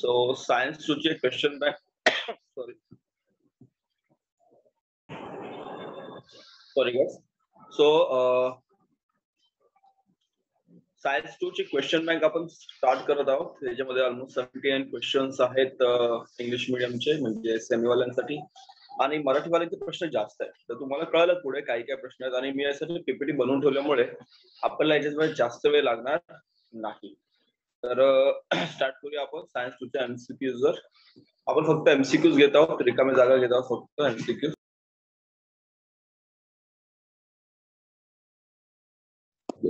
So science to question bank. Sorry. Sorry guys. So science 2 ची question bank आपण start करत आहोत. त्याच्यामध्ये ऑलमोस्ट 79 क्वेश्चन्स आहेत इंग्लिश मीडियमचे म्हणजे सेमीवाल्यांसाठी आणि मराठीवाल्यांचे प्रश्न जास्त आहेत. तर तुम्हाला कळलं पुढे काय काय प्रश्न आहेत आणि मी यासाठी पीपीटी बनवून ठेवल्यामुळे आपल्याला याच्यामध्ये जास्त वेळ लागणार नाही. तर स्टार्ट करूया आपण सायन्स 2 चे एमसीक्यूज. जर आपण फक्त एमसीक्यूज घेत आहोत, रिकामी जागा घेत आहोत फक्त एमसीक्यूज.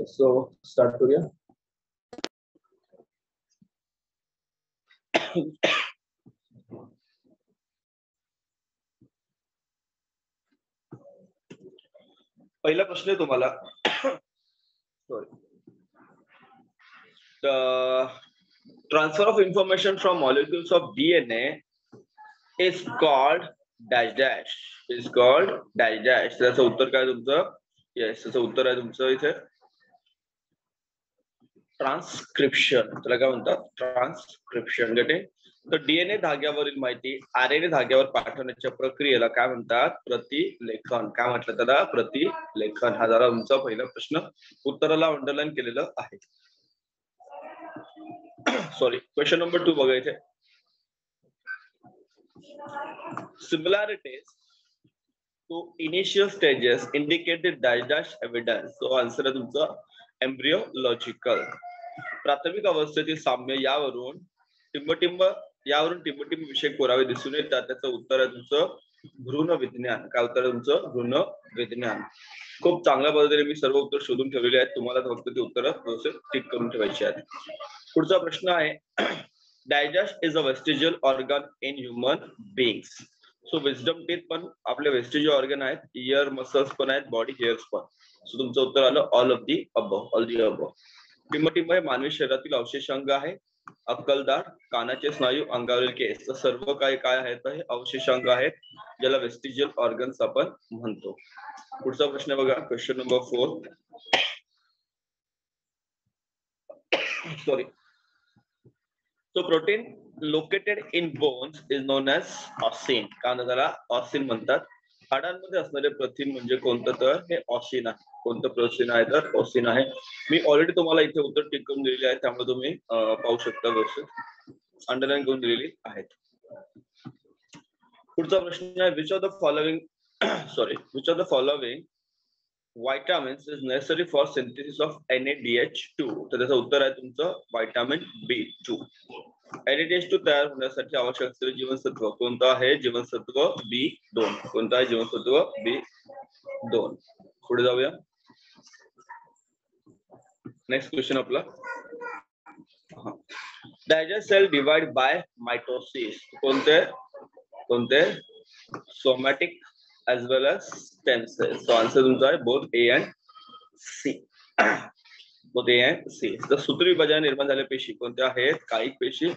सो स्टार्ट करूया. पहिला प्रश्न आहे तुम्हाला. Sorry. The transfer of information from molecules of DNA is called dash dash. Is called dash dash. त्याचं उत्तर काय तुमचं? येस, त्याचं उत्तर आहे तुमचं इथे ट्रान्सक्रिप्शन. त्याला काय म्हणतात? ट्रान्सक्रिप्शन. गेटिंग. तर डीएनए धाग्यावरील माहिती आरएनए धाग्यावर पाठवण्याच्या प्रक्रियेला काय म्हणतात? प्रतिलेखन. काय म्हटलं त्याला? प्रतिलेखन. हा जरा तुमचा पहिला प्रश्न उत्तराला अंडरलाईन केलेलं आहे. सॉरी, क्वेश्चन नंबर 2 बघा इथे. Similarities to initial stages indicated dash dash evidence. So answer आहे तुमचा एम्ब्रियोलॉजिकल. प्राथमिक अवस्थेतील साम्य यावरून टिंबटिंब विषयक पुरावे दिसून येतात. त्याचं उत्तर आहे तुमचं भ्रूण विज्ञान. काय उत्तर आहे तुमचं? भ्रूण विज्ञान. खूप चांगल्या पद्धतीने मी सर्व उत्तर शोधून ठेवलेले आहेत. तुम्हाला फक्त ती उत्तरं व्यवस्थित टिक करून ठेवायची आहेत. पुढचा प्रश्न आहे digest is a vestigial organ in human beings. So wisdom teeth पण आपले वेस्टिजियल ऑर्गन आहेत, इयर मसल्स पण आहेत, बॉडी हेअर्स पण. सो तुमचं उत्तर आलं all of the above. All the above. टिंबटिंब हे मानवी शरीरातील अवशेष अंग आहे. अक्कलदाढ, कानाचे स्नायू, अंगावरील केस, तर सर्व काही काय आहेत? हे अवशेषांग आहेत, ज्याला वेस्टिजियल ऑर्गन्स आपण म्हणतो. पुढचा प्रश्न बघा, question number 4. Sorry. So protein located in bones is known as ऑसिन. का त्याला ऑसिन म्हणतात? हाडांमध्ये असणारे प्रथिन म्हणजे कोणतं? तर हे ऑसिन आहे. कोणतं प्रथिन आहे? तर ऑसिन आहे. मी ऑलरेडी तुम्हाला इथे उत्तर टिक करून दिलेली आहे, त्यामुळे तुम्ही पाहू शकता, व्यवस्थित अंडरलाईन करून दिलेली आहेत. पुढचा प्रश्न आहे which of the following vitamins is necessary for synthesis of NADH2. तर त्याचं उत्तर आहे तुमचं व्हिटॅमिन B2. NADH2 तयार होण्यासाठी आवश्यक असलेले जीवनसत्व कोणतं आहे? जीवनसत्व B2. कोणतं आहे? जीवनसत्व B2. पुढे जाऊया. नेक्स्ट क्वेश्चन आपला. Digest cell divide by mitosis. कोणते? Somatic as well as stem cells. So answer तुमचा आहे both A and C. both A and C. तर सूत्र विभाजन निर्माण झालेल्या पेशी कोणत्या आहेत? कायिक पेशी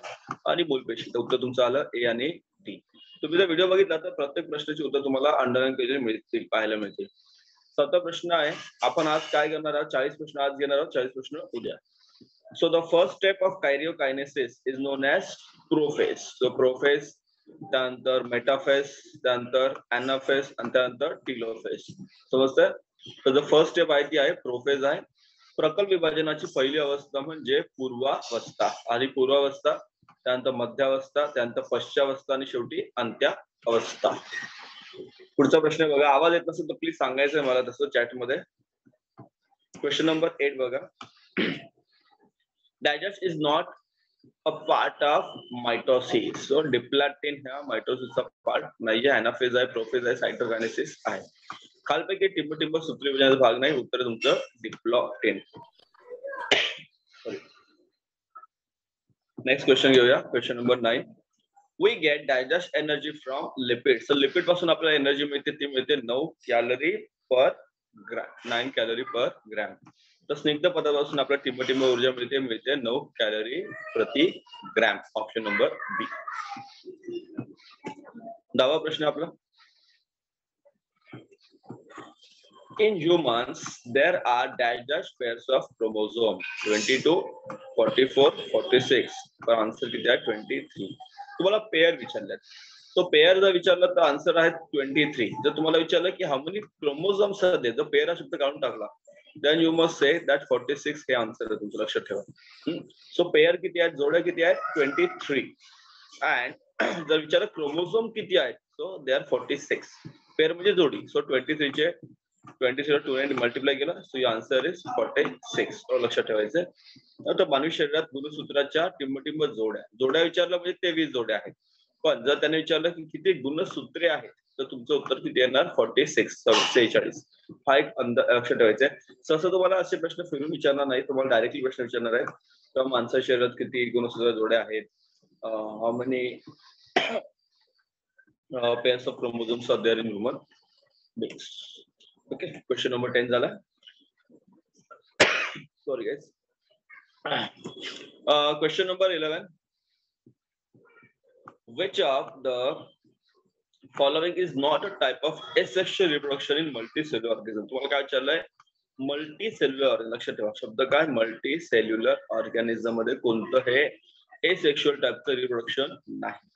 आणि मूल पेशी. तर उत्तर तुमचं आलं A आणि D. तुम्ही जर व्हिडिओ बघितला तर प्रत्येक प्रश्नाची उत्तर तुम्हाला अंडरलाईन केलेली मिळतील, पाहायला मिळतील. 7 प्रश्न आहे. आपण आज काय करणार आहोत? 40 प्रश्न आज घेणार आहोत, 40 प्रश्न उद्या. So the first step of karyokinesis is known as prophase. So prophase, त्यानंतर मेटाफेज, त्यानंतर एनाफेज आणि त्यानंतर टिलोफेज. समजतंय? तर जो फर्स्ट स्टेप आहे ती आहे प्रोफेज आहे. प्रकल विभाजनाची पहिली अवस्था म्हणजे पूर्वावस्था. आधी पूर्वावस्था, त्यानंतर मध्यावस्था, त्यानंतर पश्चावस्था आणि शेवटी अंत्यावस्था. पुढचा प्रश्न बघा. आवाज येत नसेल तर प्लीज सांगायचंय मला तसं चॅटमध्ये. क्वेश्चन नंबर 8 बघा. Digest is not a part of mitosis. So diplotene हा मायटोसिसचा पार्ट नाहीये. एनाफेज आहे, प्रोफेज आहे, सायटोकायनेसिस आहे. खालपैकी टिंबटिंब सूत्रविभाजनाचा भाग नाही. उत्तर तुमचं डिप्लॉटिन. नेक्स्ट क्वेश्चन घेऊया. Question number 9. We get digest energy from lipid. So lipid पासून आपल्याला एनर्जी मिळते, ती मिळते 9 calorie per gram. 9 calorie per gram. तर स्निग्ध पदार्थापासून आपल्याला टिंबटिंब ऊर्जा मिळते 9 कॅलरी प्रति ग्रॅम. ऑप्शन नंबर बी. 10वा प्रश्न आपला. In humans, there are dash pairs of chromosome 22, 44, 46. तर आन्सर किती आहे 23. तुम्हाला पेअर विचारल्यात. तो पेअर जर विचारलं तर आन्सर आहे 23. जर तुम्हाला विचारलं की how many chromosomes are there, जर पेअर हा शब्द काढून टाकला then you must say that 46 हे आन्सर आहे तुमचं, लक्षात ठेवा. सो पेअर किती आहेत, जोड्या किती आहेत 23. अँड जर विचारलं क्रोमोझोम किती आहेत, सो दे आर 46. पेअर म्हणजे जोडी. सो 23 चे 23 2 ने मल्टिप्लाय केलं, सो युअर आन्सर इज 46. लक्षात ठेवायचं. तर मानवी शरीरात गुणसूत्राच्या टिंबटिंब जोड्या विचारलं म्हणजे 23 जोड्या आहेत. पण जर त्याने विचारलं की किती गुणसूत्रे आहेत, तर तुमचं उत्तर किती येणार 46, 46. हा एक लक्षात ठेवायचा आहे. सहसा तुम्हाला असे प्रश्न फिरून विचारणार नाही, तुम्हाला डायरेक्टली प्रश्न विचारणार आहे. तर माणसा शरीरात किती गुणसूत्र जोड्या आहेत, how many pairs of chromosomes are there in human beings. Okay, question number 10 झाला. Sorry guys. Question number 11. Which of the following is not a type of asexual reproduction in multicellular organism? तुम्हाला काय विचारलंय, multicellular. लक्षात ठेवा शब्द काय, multicellular organism मध्ये कोणतं हे एसेक्शुअल टाईपचं रिप्रोडक्शन नाही.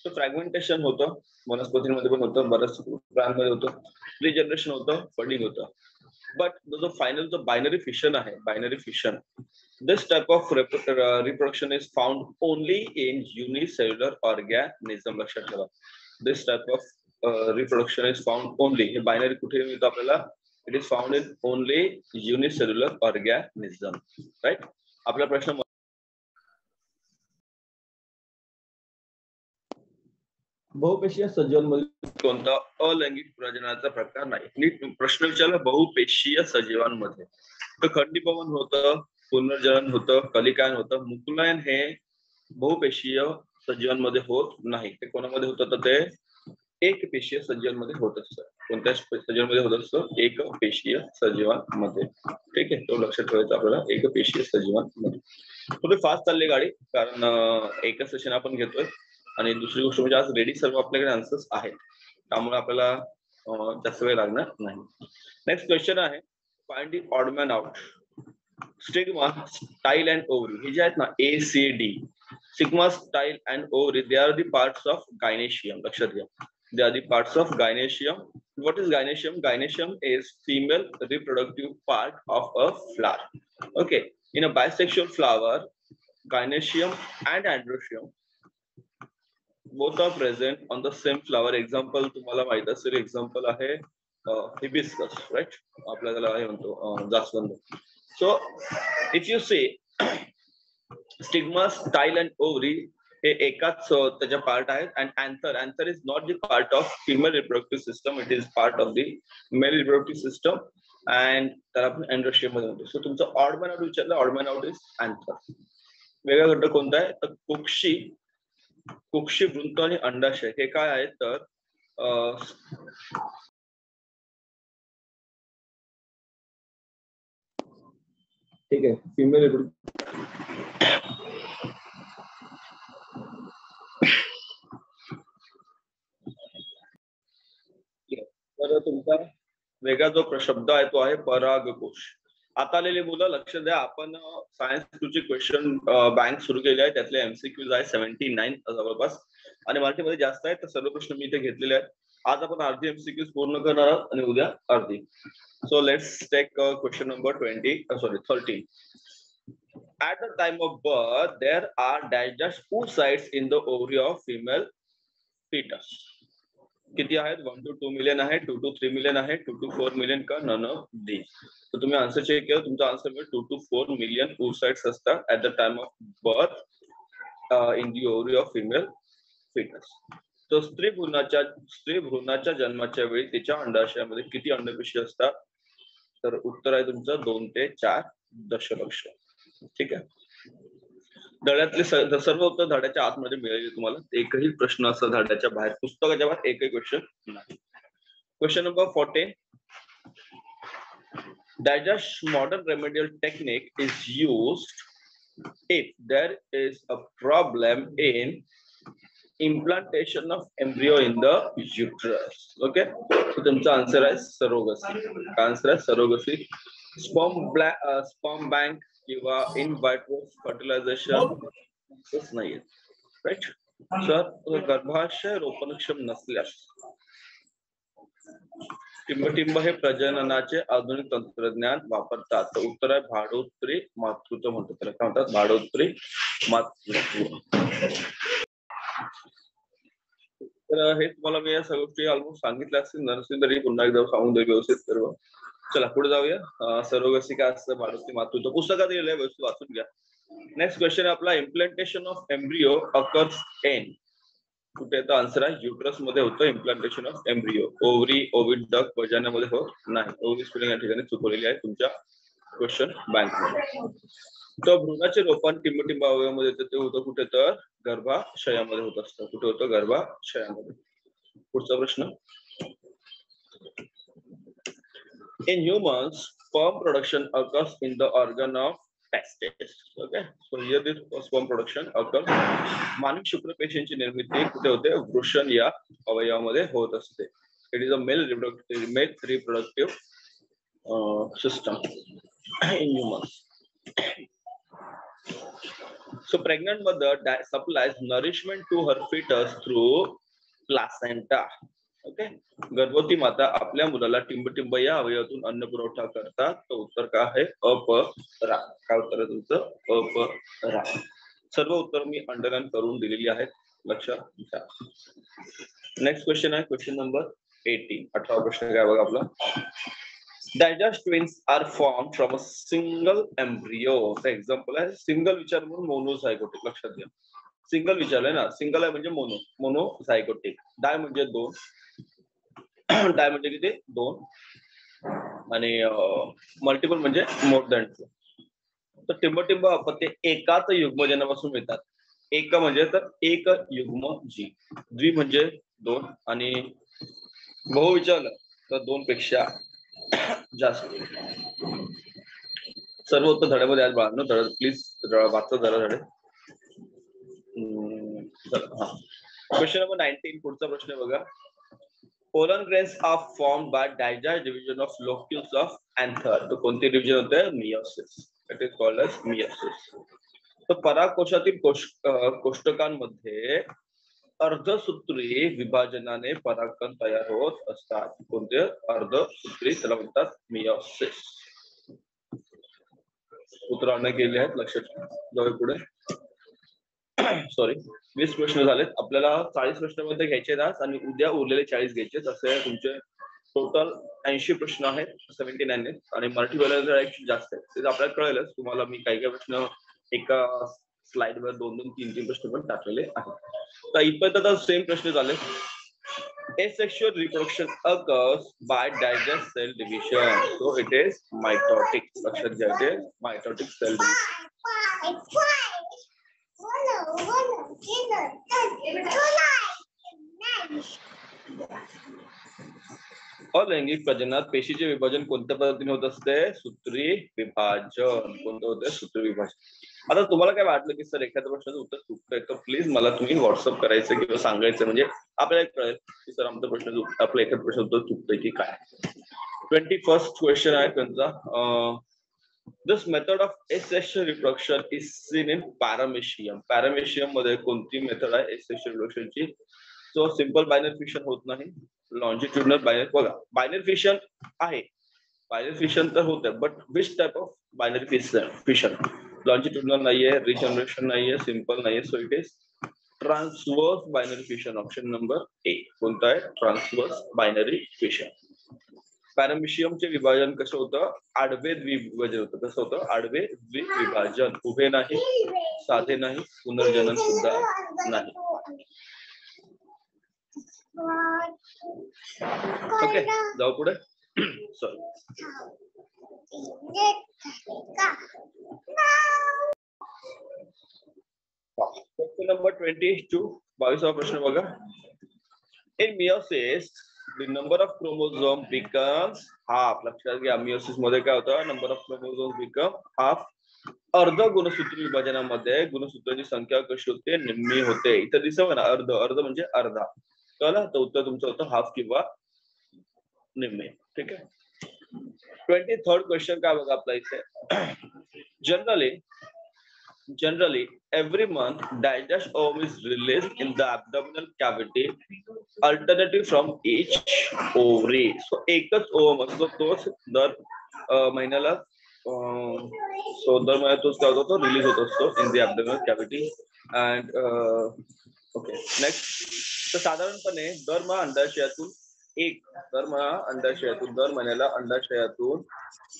तर फ्रॅगमेंटेशन होतं, वनस्पतींमध्ये पण होतं, बऱ्याच प्राण्यांमध्ये होतं, रिजनरेशन होतं, फडिंग होतं. बट जो फायनल जो बायनरी फिशन आहे, binary fission, this type of reproduction is found only in unicellular organism. लक्षात ठेवा this type of reproduction is found only, हे बायनरी कुठे मिळतं आपल्याला, it is found in only unicellular organism. Right. आपला प्रश्न, बहुपेशीय सजीवांमध्ये कोणता अलैंगिक प्रजननाचा प्रकार नाही. नीट प्रश्न विचारला, बहुपेशीय सजीवांमध्ये तर खंडीभवन होतं, पुनर्जनन होतं, कलिकायन होतं. मुकुलायन हे बहुपेशीय सजीवांमध्ये होत नाही. ते कोणामध्ये होतं, तर ते एकपेशीय सजीवांमध्ये होत असतं. कोणत्या सजीवांमध्ये होत असतं, एकपेशीय सजीवांमध्ये. ठीक आहे, तो लक्षात ठेवायचा आपल्याला, एकपेशीय सजीवांमध्ये. थोडी फास्ट चालली गाडी, कारण एकच सेशन आपण घेतोय. आणि दुसरी गोष्ट म्हणजे आज रेडी सर्व आपल्याकडे आन्सर्स आहेत, त्यामुळे आपल्याला जास्त वेळ लागणार नाही. नेक्स्ट क्वेश्चन आहे, find the odd man out. Stigma, style and ovary हे जे आहेत ना, ACD, stigma, style and ovary, they are the parts of gynoecium. लक्षात घ्या, they are the parts of gynoecium. What is gynoecium? Gynoecium is female reproductive part of a flower. Okay, in a bisexual flower, gynoecium and androecium both are present on the same flower. Example तुम्हाला माहित असेल, example आहे hibiscus, right. आपल्याला त्याला हे म्हणतो जास्वंद. So if you say stigma, style and ovary हे एकाच त्याच्या पार्ट आहेत. And anther is not the part of female reproductive system, it is part of the male reproductive system. And त्याला आपण अँड्रोशियम मध्ये म्हणतो. सो तुमचं ऑड मॅन आउट विचारलं, odd man out is anther. वेगळा घटक कोणता आहे, तर कुक्षी वृंत आणि अंडाशय हे काय आहेत, तर ठीक आहे, फिमेल. तर तुमचा वेगळा जो शब्द आहे तो आहे परागकोश. आता आलेली मुलं लक्ष द्या, आपण सायन्स 2 ची क्वेश्चन बँक सुरू केली आहे, त्यातले MCQs आहे 79 जवळपास, आणि मराठीमध्ये जास्त आहे. तर सर्व प्रश्न मी इथे घेतलेले आहेत. आज आपण अर्धी MCQs पूर्ण करणार आहोत आणि उद्या अर्धी. So let's take question number 13. At the time of birth, there are dash oocytes in the ovary of female fetus. किती आहेत, 1 to 2 मिलियन आहे, 2 to 3 मिलियन आहे, 2 to 4 मिलियन का, नन ऑफ दीज. तर तुम्ही आन्सर चेक केलं, तुमचा answer मिळेल 2 to 4 मिलियन oocytes असतात at the time of birth in the ovary of female foetus. तर स्त्री भ्रूणाच्या जन्माच्या वेळी तिच्या अंडाशयामध्ये किती अंडपेशी असतात, तर उत्तर आहे तुमचं 2 ते 4 दशलक्ष. ठीक आहे, धड्यातले सर्व उत्तर धड्याच्या आतमध्ये मिळेल तुम्हाला. एकही प्रश्न असा धड्याच्या बाहेर, पुस्तकाच्या बाहेर एकही क्वेश्चन नाही. Question number 14. Dash modern remedial technique is used if there is a problem in implantation of embryo in the uterus. Okay, so तुमचा आन्सर आहे सरोगसी. आन्सर आहे सरोगसी. स्पर्म बँक किंवा इन वायट्रो फर्टिलायझेशन नाहीये, right. Sir गर्भाशय रोपणक्षम नसल्यास टिंबटिंब हे प्रजननाचे आधुनिक तंत्रज्ञान वापरतात. तर उत्तर आहे भाडोत्री मातृत्व म्हणतात त्याला. काय म्हणतात? भाडोत्री मातृत्व. तर हे तुम्हाला मी या सगळ्या गोष्टी ऑलमोस्ट सांगितल्या असतील, नसतील तरी पुन्हा एकदा सांगून दे व्यवस्थित सर्व. चला पुढे जाऊया. सरोगसी काय असतं, भाडोत्री मातृत्व पुस्तकात लिहिलंय, व्यवस्थित वाचून घ्या. नेक्स्ट क्वेश्चन आपला implantation of embryo occurs in. कुठे तर आन्सर आहे युट्रस मध्ये होतं implantation of embryo. Ovary, oviduct, वजानामध्ये होत नाही. ओव्हरी स्पेलिंग या ठिकाणी चुकवलेली आहे तुमच्या क्वेश्चन बँक मध्ये. तर भ्रूणाचे रोपण टिंबटिंब अवयवामध्ये येतं, ते होतं कुठे तर गर्भाशयामध्ये होत असतं. कुठे होतं? गर्भाशयामध्ये. पुढचा प्रश्न. In humans sperm production occurs in the organ of testes. Okay, so here this sperm production occurs. मानवी शुक्रपेशींची निर्मिती कुठे होते? वृषण या अवयवामध्ये होत असते. It is a male reproductive system in humans. So pregnant mother supplies nourishment to her fetus through placenta. Okay, गर्भवती माता आपल्या मुलाला टिंबटिंब या अवयवातून अन्न पुरवठा करतात. तर उत्तर काय आहे? अपरा. काय उत्तर आहे तुमचं? अपरा. सर्व उत्तर मी अंडरलाईन करून दिलेली आहेत, लक्षात घ्या. नेक्स्ट क्वेश्चन आहे क्वेश्चन नंबर 18. 18 प्रश्न काय बघा आपला. Digest twins are form from a single embryo. Example आहे सिंगल विचार म्हणून मोनोझायगोटिक. लक्षात घ्या, सिंगल विचारलंय ना, सिंगल आहे म्हणजे मोनोझायगोटिक. डाय म्हणजे दोन, डाय म्हणजे किती? दोन. आणि मल्टिपल म्हणजे मोर दॅन टू. तर टिंबटिंब अपत्ये एकाच युग्मजनापासून मिळतात. एक म्हणजे तर एक युग्मजी, द्वि म्हणजे दोन, आणि बहु विचारलं तर दोन पेक्षा जास्त. सर्व उत्तर धड्यामध्ये आज बाळांनो. धड प्लीज वाचत जरा धडे. Question number 19. पुढचा प्रश्न बघा. Pollen grains are form by digest division of locules of anther. तो कोणते डिव्हिजन होते? Meiosis. It is called as meiosis. तर परागकोशातील कोष्टकांमध्ये अर्धसूत्री विभाजनाने परागकण तयार होत असतात. कोणते? अर्धसूत्री, त्याला म्हणतात मियोसिस. सूत्र अनेक केले आहेत, लक्षात जाऊ. पुढे सॉरी 20 प्रश्न झालेत आपल्याला. 40 प्रश्नामध्ये घ्यायचे आहेत आणि उद्या उरलेले 40 घ्यायचे. असे तुमचे टोटल 80 प्रश्न आहेत, 79 आहेत. आणि मराठी बोलायला जास्त आहेत, ते आपल्याला कळेलच तुम्हाला. मी काही प्रश्न एका स्लाइडवर 2-2, 3-3 प्रश्न पण टाकलेले आहेत. तर इथपर्यंत तर सेम प्रश्न झाले. Asexual reproduction occurs by digest cell division. So it is mitotic. लक्षात घ्या, it is mitotic cell division. अलैंगिक प्रजननात पेशीचे विभाजन कोणत्या पद्धतीने होत असते? सूत्री विभाजन. कोणतं होते? सूत्री विभाजन. आता तुम्हाला काय वाटलं की सर एखाद्या प्रश्नाचं उत्तर चुकतंय, तर प्लीज मला तुम्ही व्हॉट्सअप करायचं किंवा सांगायचं, म्हणजे आपल्याला कळेल की सर आमचं प्रश्न आपलं एखादं प्रश्न उत्तर चुकतंय की काय. 21st क्वेश्चन आहे त्यांचा. This method of asexual reproduction is seen in paramecium. Paramecium मध्ये कोणती मेथड आहे asexual reproduction ची? सो सिंपल बायनरी फिशन होत नाही, लॉन्जिट्युडनल बायनरी. बघा, बायनरी फिशन आहे, बायनरी फिशन तर होत आहे, but which type of binary fission? Longitudinal नाहीये, रिजनरेशन नाहीये, सिंपल नाहीये. So it is transverse binary fission. Option number A. कोणता आहे? Transverse binary fission. पॅरामिशियमचे विभाजन कसं होतं? आडवे द्विविभाजन होतं. कसं होतं? आडवे द्विविभाजन. उभे नाही, साधे नाही, पुनर्जनन सुद्धा नाही. ओके, जाऊ पुढे. सॉरी. Question number 22. 22वा प्रश्न बघा. In meiosis the number of chromosome becomes half. लक्षात घ्या meiosis मध्ये काय होतं, number of chromosomes become half. अर्ध गुणसूत्र विभाजनामध्ये गुणसूत्राची संख्या कशी होते, निम्मी होते. इथं दिसतं ना अर्ध, अर्ध म्हणजे अर्धा. कळलं? तर उत्तर तुमचं होतं हाफ किंवा निम्मे. ठीक आहे. 23rd क्वेश्चन काय बघा आपला इथे. Generally, every month, digest ovum is released in the abdominal cavity, alternative from each ovary. So, एकच ovum असतो, तोच दर महिन्याला दर महिन्यात तोच काय होतो, रिलीज होत असतो in the abdominal cavity. And okay, next. तर साधारणपणे दर महिन्याला अंडाशयातून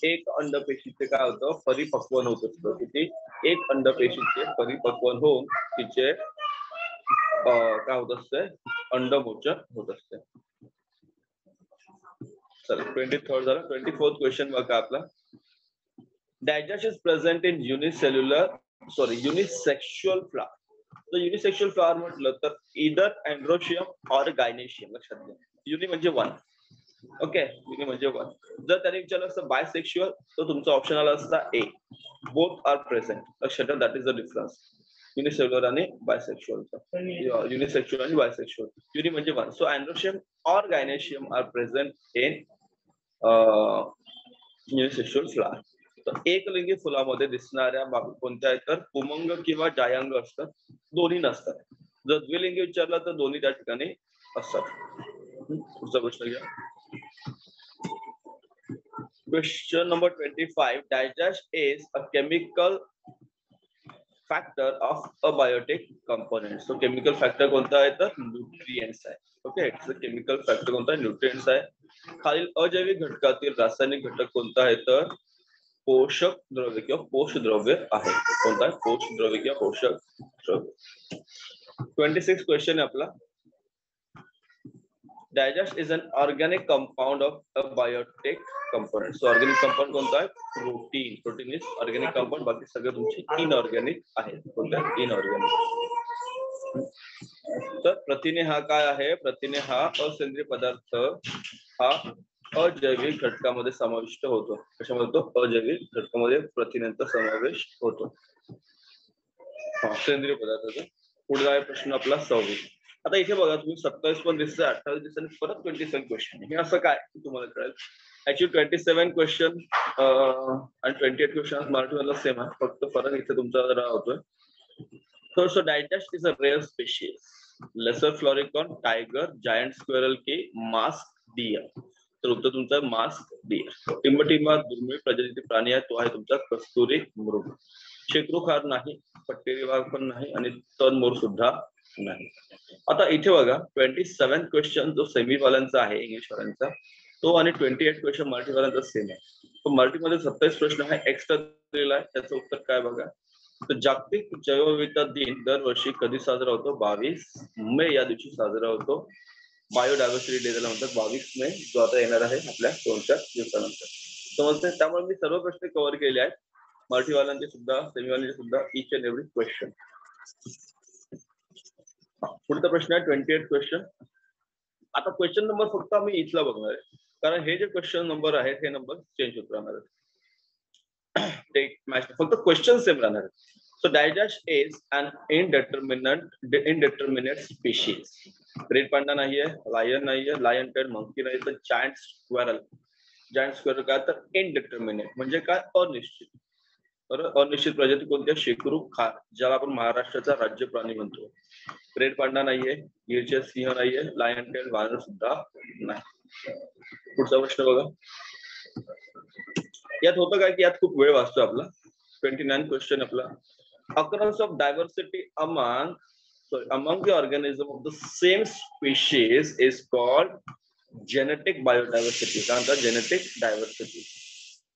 एक अंडपेशीचे काय होतं, परिपक्वन होत असतं. किती? एक अंडपेशीचे परिपक्वन होऊन तिचे काय होत असते, अंडमोचन होत असते. चला 23rd झाला. 24th क्वेश्चन बघा आपला. Digest is present in unisexual flower. तर युनिसेक्शुअल फ्लावर म्हटलं तर इदर अँड्रोशियम ऑर गायनेशियम. लक्षात घ्या, युनि म्हणजे वन. ओके, युनि म्हणजे वन. जर त्याने विचारलं असतं बायसेक्शुअल, तर तुमचा ऑप्शन आला असता ए, बोथ आर प्रेझेंट. लक्षात ठेवा, that is the difference unisexual आणि बायसेक्शुअलचा. युनिसेक्शुअल आणि बायसेक्शुअल. युनि म्हणजे one. So androecium or gynoecium are present in unisexual flower. तर एकलिंगी फुलामध्ये दिसणाऱ्या बाबी कोणत्या आहेत, तर पुमंग किंवा जायांग असतात, दोन्ही नसतात. जर द्विलिंगी विचारला तर दोन्ही त्या ठिकाणी असतात. पुढचा प्रश्न घ्या. Question number 25. Digest is a chemical factor of abiotic component. So chemical factor कोणता आहे, तर न्यूट्रिएंट्स आहे. Okay, it's a chemical factor कोणता आहे, न्यूट्रिएंट्स आहे. खालील अजैविक घटकातील रासायनिक घटक कोणता आहे, तर पोषक द्रव्य किंवा पोषद्रव्य आहे. कोणता आहे, पोषद्रव्य किंवा पोषक द्रव्य. 26 क्वेश्चन आहे आपला. Digest is an organic compound of a biotic component. So organic compound कोणता आहे, protein. Protein is organic compound. बाकी सगळे तुमचे इनऑर्गॅनिक आहेत. कोणता आहे, इनऑर्गॅनिक. तर प्रथिने हा काय आहे, प्रथिने हा असेंद्रिय पदार्थ हा अजैविक घटकामध्ये समाविष्ट होतो. कशामध्ये होतो, अजैविक घटकामध्ये प्रथिनांचा समावेश होतो, सेंद्रिय पदार्थाचा. पुढे आहे प्रश्न आपला 26. आता इथे बघा तुम्ही 27 पण दिसतंय, 28 दिसतंय, परत 27 क्वेश्चन. हे असं काय तुम्हाला कळेल. ऍक्च्युअली 27 क्वेश्चन आणि 28 क्वेश्चन मराठीमधला सेम आहे, फक्त फरक इथे तुमचा जरा होतोय. So digest is a rare species. Lesser florican, tiger, giant squirrel की मास्क डियर. तर उत्तर तुमचा मास्क डियर. टिंबटिंबा दुर्मिळ प्रजातीचे प्राणी आहे, तो आहे तुमचा कस्तुरी मृग. शेकरूखार नाही, पट्टेरी वाघ पण नाही आणि तनमोर सुद्धा नाही. आता इथे बघा 27 क्वेश्चन जो सेमीवाल्यांचा आहे इंग्लिश वाल्यांचा तो, आणि 28 क्वेश्चन मराठीवाल्यांचा सेम आहे. तो मराठीमध्ये 27 प्रश्न आहे एक्स्ट्रा दिलेला आहे. त्याचं उत्तर काय बघा. तर जागतिक जैवविविधता दिन दरवर्षी कधी साजरा होतो, 22 मे या दिवशी साजरा होतो. बायोडायव्हर्सिटी डे त्याला म्हणतात, 22 मे, जो आता येणार आहे आपल्या 2-4 दिवसानंतर. समजते. त्यामुळे मी सर्व प्रश्न कव्हर केले आहेत, मराठीवाल्यांचे सुद्धा, सेमीवाल्यांचे सुद्धा, इच अँड एव्हरी क्वेश्चन. पुढचा प्रश्न आहे 28 क्वेश्चन. आता क्वेश्चन नंबर फक्त आम्ही इथला बघणार आहे, कारण हे जे क्वेश्चन नंबर आहेत हे नंबर चेंज होत राहणार आहेत. फक्त क्वेश्चन सेम राहणार आहेत. So digest is an indeterminate species. Red panda नाहीये, लायन नाहीये, लायन टेड मंकी नाही, तर जायंट स्क्वेरल. जायंट स्क्वेरल काय, तर इनडिटर्मिनेट म्हणजे काय, अनिश्चित. बरोबर, अनिश्चित प्रजाती कोणत्या, शेकरूखार, ज्याला आपण महाराष्ट्राचा राज्य प्राणी म्हणतो. रेड पांडा नाहीये, गिरचे सिंह नाहीये, लायन टेड वानर सुद्धा नाही. पुढचा प्रश्न बघा. यात होतं काय की यात खूप वेळ वाचतो आपला. 29 क्वेश्चन आपला. Occurrence of diversity among the organism of the same species is called genetic biodiversity. काय म्हणतात, जेनेटिक डायव्हर्सिटी.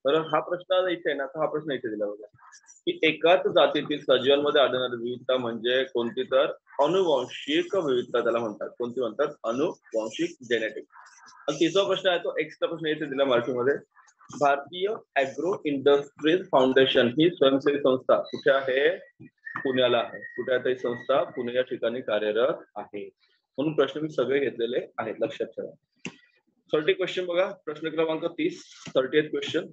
बरोबर, हा प्रश्न इथे ना, हा प्रश्न इथे दिला बघा की एकाच जातीतील सजीवांमध्ये आढळणारी विविधता म्हणजे कोणती, तर अनुवांशिक विविधता त्याला म्हणतात. कोणती म्हणतात, अनुवांशिक, जेनेटिक. आणि तिसरा प्रश्न आहे तो एक्स्ट्रा प्रश्न इथे दिला मराठीमध्ये. भारतीय ऍग्रो इंडस्ट्रीज फाउंडेशन ही स्वयंसेवी संस्था कुठे आहे, पुण्याला आहे. कुठे आहे ही संस्था, पुणे या ठिकाणी कार्यरत आहे. म्हणून प्रश्न मी सगळे घेतलेले आहेत, लक्षात ठेवा. 30 क्वेश्चन बघा, प्रश्न क्रमांक 30, 30th question.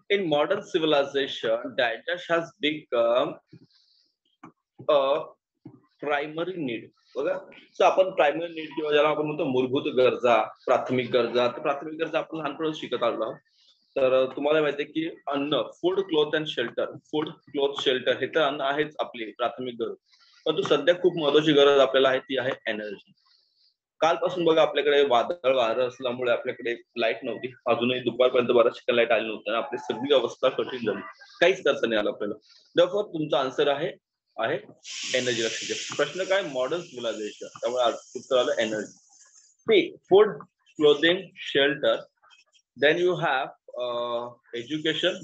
In modern civilization, digest has become a primary need. बघा, सो आपण प्रायमरी नीड किंवा ज्याला आपण म्हणतो मूलभूत गरजा, प्राथमिक गरजा, तर प्राथमिक गरजा आपण लहानपणी शिकत आलो आहोत. तर तुम्हाला माहिती आहे की अन्न, food, cloth and shelter, food, cloth, shelter हे तर अन्न आहेच आपली प्राथमिक गरज. परंतु सध्या खूप महत्वाची गरज आपल्याला आहे, ती आहे एनर्जी. कालपासून बघा आपल्याकडे वादळ वारं असल्यामुळे आपल्याकडे लाईट नव्हती, अजूनही दुपारपर्यंत बऱ्याच ठिकाणी लाईट आली नव्हती. आपली सगळी अवस्था कठीण झाली, काहीच करता नाही आलं आपल्याला. दरफॉर तुमचा आन्सर आहे एनर्जी. लक्षात घ्या. प्रश्न काय, मॉडर्न सिव्हिलायझेशन, त्यामुळे उत्तर आलं energy. See, food, clothing, shelter, then you have education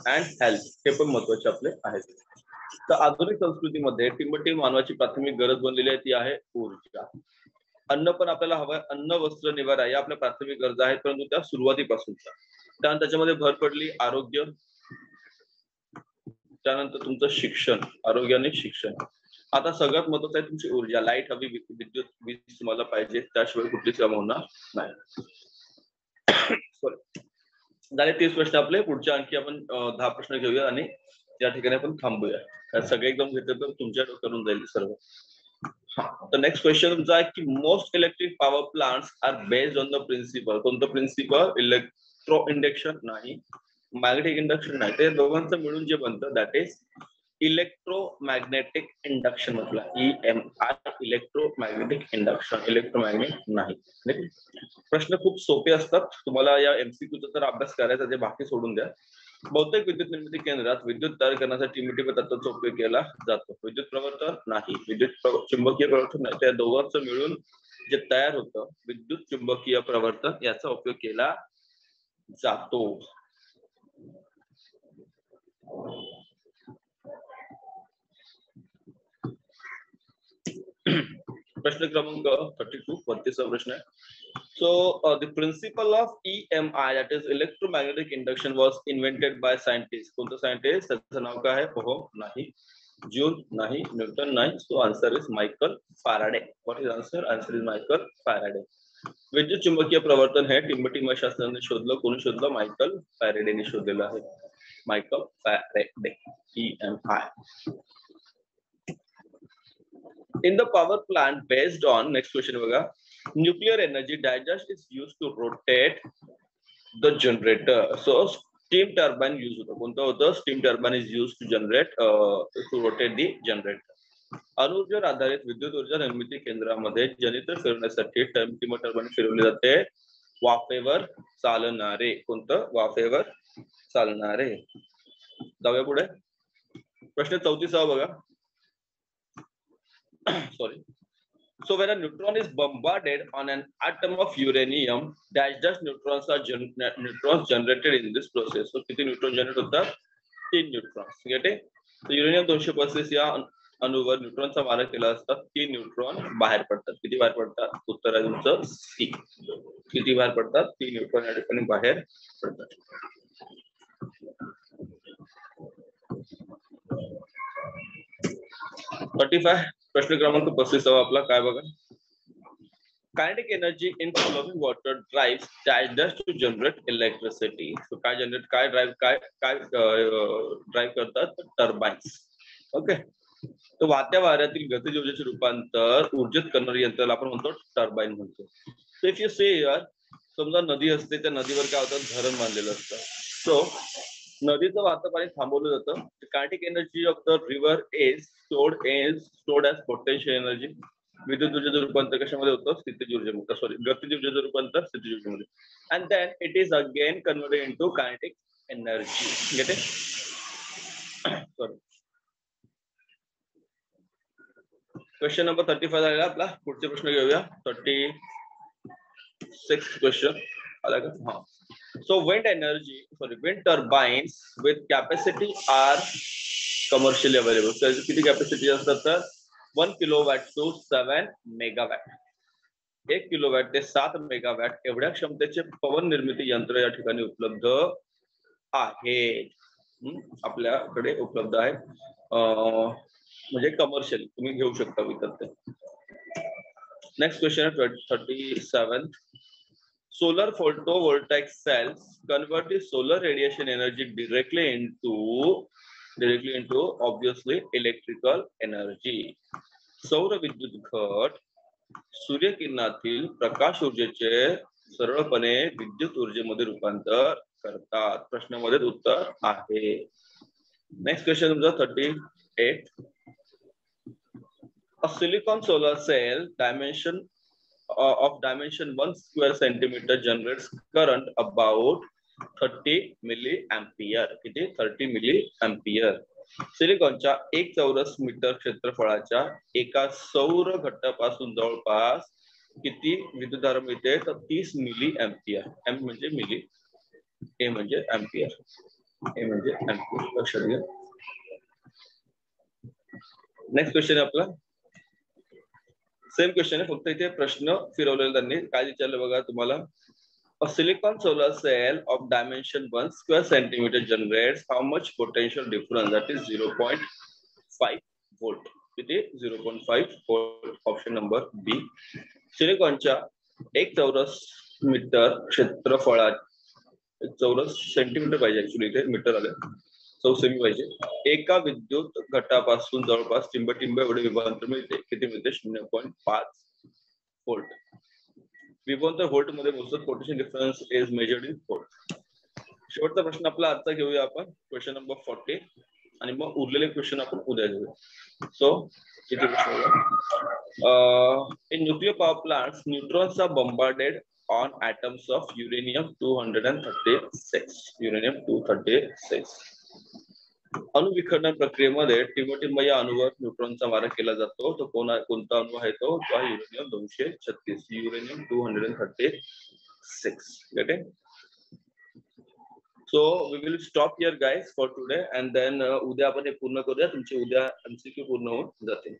and health, हे पण महत्वाचे आपले आहेत. तर आधुनिक संस्कृतीमध्ये टिंबटिंब मानवाची प्राथमिक गरज बनलेली आहे, ती आहे ऊर्जा. अन्न पण आपल्याला हवंय, अन्न, वस्त्र, निवारा या आपल्या प्राथमिक गरजा आहेत, परंतु त्या सुरुवातीपासूनच्या. त्यानंतर त्याच्यामध्ये भर पडली आरोग्य, त्यानंतर तुमचं शिक्षण, आरोग्य आणि शिक्षण. आता सगळ्यात महत्वाचं आहे तुमची ऊर्जा, लाईट हवी, विद्युत, वीज तुम्हाला पाहिजे, त्याशिवाय कुठलीच काम होणार नाही. सॉरी, झाले 30 प्रश्न आपले. पुढचे आणखी आपण 10 प्रश्न घेऊया आणि त्या ठिकाणी आपण थांबूया. सगळे एकदम घेतले तर तुमच्या करून जाईल सर्व. तर नेक्स्ट क्वेश्चन तुमचा आहे की most electric power plants are based on the principle. कोणतं प्रिन्सिपल? इलेक्ट्रो इंडक्शन नाही, मॅग्नेटिक इंडक्शन नाही, ते दोघांचं मिळून जे बनतं दॅट इज इलेक्ट्रोमॅग्नेटिक इंडक्शन. म्हटलं EMI, इलेक्ट्रोमॅग्नेटिक इंडक्शन, इलेक्ट्रोमॅग्नेट नाही. प्रश्न खूप सोपे असतात, तुम्हाला या MCQचा जर अभ्यास करायचा ते बाकी सोडून द्या. बहुतेक विद्युत निर्मिती केंद्रात विद्युत तयार करण्यासाठी MTP तत्वाचा उपयोग केला जातो. विद्युत प्रवर्तन नाही, विद्युत चुंबकीय प्रवर्तन नाही, त्या दोघांचं मिळून जे तयार होतं विद्युत चुंबकीय प्रवर्तन, याचा उपयोग केला जातो. प्रश्न क्रमांक 32, 32वा प्रश्न आहे. So the principle of EMI, that is electromagnetic induction, was invented by scientists. कोणतं सायंटिस्ट? त्याचं नाव काय आहे? ओहम नाही, जूल नाही, न्यूटन नाही. So answer is Michael Faraday. What is answer? Answer is Michael Faraday. विद्युत चुंबकीय प्रवर्तन हे टिंबटिंब शास्त्राने शोधलं. कोणी शोधलं? मायकल फॅराडेने शोधलेलं आहे. Michael Faraday. EMI. In the power plant based on, next question बघा, nuclear energy, digest is used to rotate the generator. So steam turbine use होतं. कोणतं होतं? Steam turbine is used to generate to rotate the generator. अणुऊर्जेवर आधारित विद्युत ऊर्जा निर्मिती केंद्रामध्ये generator फिरवण्यासाठी टिंब टर्बाइन फिरवले जाते वाफेवर चालणारे. कोणतं? वाफेवर चालणारे. जाऊया पुढे. प्रश्न 34 बघा. Sorry. So when a neutron is bombarded on an atom of uranium, dash neutrons are neutrons generated in this process. So किती न्यूट्रॉन जनरेट होतात? 3 न्यूट्रॉन्स. गेट आहे? तर युरेनियम 235 या अणुवर न्यूट्रॉनचा मारा केला असता 3 न्यूट्रॉन बाहेर पडतात. किती बाहेर पडतात? उत्तर आहे तुमचं सी. किती बाहेर पडतात? 3 न्यूट्रॉन या ठिकाणी बाहेर पडतात. प्रश्न क्रमांक 35 आपला काय बघा. Kinetic energy in flowing water drives digest to generate electricity. So काय जनरेट, काय ड्राईव्ह करतात? टर्बाइन्स. ओके. तर वाहत्या वाऱ्यातील गतिज ऊर्जेचे रूपांतर ऊर्जेत करणारे यंत्राला आपण म्हणतो टर्बाइन म्हणतो. So if you say here, समजा नदी असते, त्या नदीवर काय होतं? धरण बांधलेलं असतं. सो नदीचं वाहतं पाणी थांबवलं जातं. Kinetic energy of the river is stored as potential energy. विद्युत ऊर्जेचं रूपांतर कशामध्ये होतं? स्थितीज ऊर्जेमध्ये. सॉरी, गतिज ऊर्जेचं रूपांतर स्थितीज ऊर्जेमध्ये. And then it is again converted into kinetic energy. Get it? Sorry. Question number 35 झालेला आपला. पुढचे प्रश्न घेऊया. 36 क्वेश्चन आला का? हा. So wind turbines with capacity are commercially available. त्याची किती कॅपॅसिटी असतात? तर 1 किलोवॅट टू 7 मेगावॅट. 1 किलोवॅट ते 7 मेगावॅट एवढ्या क्षमतेचे पवन निर्मिती यंत्र या ठिकाणी उपलब्ध आहेत. आपल्याकडे उपलब्ध आहेत. म्हणजे कमर्शियल तुम्ही घेऊ शकता विकत ते. Next question 37. Solar photovoltaic cells convert the solar radiation energy directly into obviously electrical energy. सौर विद्युत घट सूर्यकिरणातील प्रकाश ऊर्जेचे सरळपणे विद्युत ऊर्जेमध्ये रूपांतर करतात. प्रश्नामध्ये उत्तर आहे. नेक्स्ट क्वेश्चन तुमचा 38. A silicon solar cell of dimension 1 square centimeter generates current about 30 milliampere. किती? 30 milliampere. सिलिकॉनच्या 1 चौरस मीटर क्षेत्रफळाच्या एका सौर घट्टापासून जवळपास किती विद्युतधारा मिळते? तर 30 मिली एम्पियर. एम म्हणजे मिली, ए म्हणजे एम्पियर, ए म्हणजे एम्पियर. लक्षात घ्या. नेक्स्ट क्वेश्चन आहे आपला. सेम क्वेश्चन आहे, फक्त इथे प्रश्न फिरवलेला त्यांनी. काय विचारलं बघा तुम्हाला. A silicon solar cell of dimension 1 square centimeter generates how much potential difference? That is 0.5 volt. किती? 0.5 volt. ऑप्शन नंबर बी. सिलिकॉनच्या 1 चौरस मीटर क्षेत्रफळात, 1 चौरस सेंटीमीटर पाहिजे, ऍक्च्युली इथे मीटर आले, चौसेमी पाहिजे, एका विद्युत घटापासून जवळपास टिंब एवढे विभवांतर मिळते. किती मिळते? 0.5 व्होल्ट. विभवांतर व्होल्ट मध्ये मोजतात. Potential difference is measured in volt. शेवटचा प्रश्न आपला आजचा घेऊया आपण, क्वेश्चन नंबर 40, आणि मग उरलेले क्वेश्चन आपण उद्या घेऊया. सो किती प्रश्न? In nuclear power plants neutrons are bombarded on atoms of uranium 236. uranium 236. अणुविखरण प्रक्रियेमध्ये टिंब या अणुवर न्यूट्रॉनचा मारा केला जातो. तो कोणता अणु आहे? तो uranium 236. Uranium 236. Okay. So we will stop here guys for today and then उद्या आपण हे पूर्ण करूया. तुमचे उद्या MCQ पूर्ण होऊन जातील.